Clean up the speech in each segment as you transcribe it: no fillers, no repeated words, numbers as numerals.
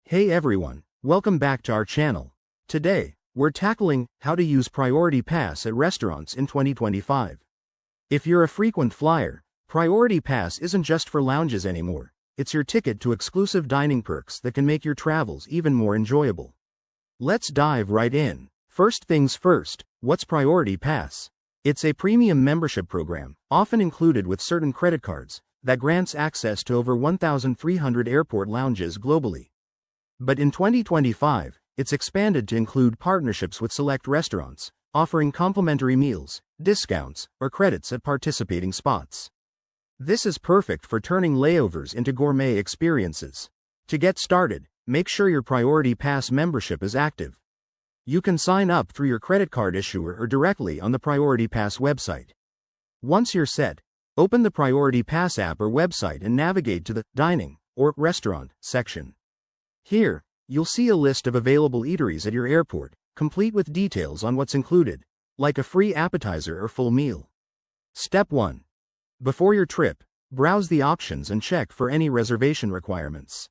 Hey everyone, welcome back to our channel. Today, we're tackling how to use Priority Pass at restaurants in 2025. If you're a frequent flyer, Priority Pass isn't just for lounges anymore, it's your ticket to exclusive dining perks that can make your travels even more enjoyable. Let's dive right in. First things first, what's Priority Pass? It's a premium membership program, often included with certain credit cards, that grants access to over 1,300 airport lounges globally. But in 2025, it's expanded to include partnerships with select restaurants, offering complimentary meals, discounts, or credits at participating spots. This is perfect for turning layovers into gourmet experiences. To get started, make sure your Priority Pass membership is active. You can sign up through your credit card issuer or directly on the Priority Pass website. Once you're set, open the Priority Pass app or website and navigate to the Dining or Restaurant section. Here, you'll see a list of available eateries at your airport, complete with details on what's included, like a free appetizer or full meal. Step 1. Before your trip, browse the options and check for any reservation requirements.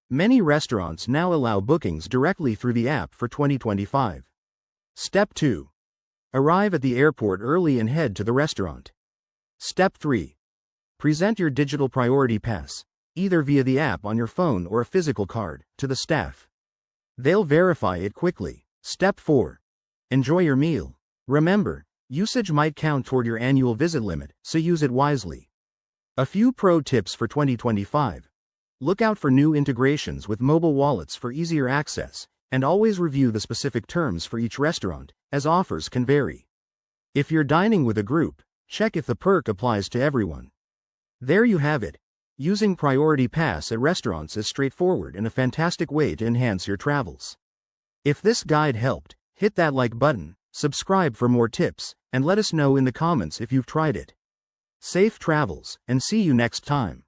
Many restaurants now allow bookings directly through the app for 2025. Step 2. Arrive at the airport early and head to the restaurant. Step 3. Present your digital Priority Pass, either via the app on your phone or a physical card, to the staff. They'll verify it quickly. Step 4. Enjoy your meal. Remember, usage might count toward your annual visit limit, so use it wisely. A few pro tips for 2025. Look out for new integrations with mobile wallets for easier access, and always review the specific terms for each restaurant, as offers can vary. If you're dining with a group, check if the perk applies to everyone. There you have it. Using Priority Pass at restaurants is straightforward and a fantastic way to enhance your travels. If this guide helped, hit that like button, subscribe for more tips, and let us know in the comments if you've tried it. Safe travels, and see you next time.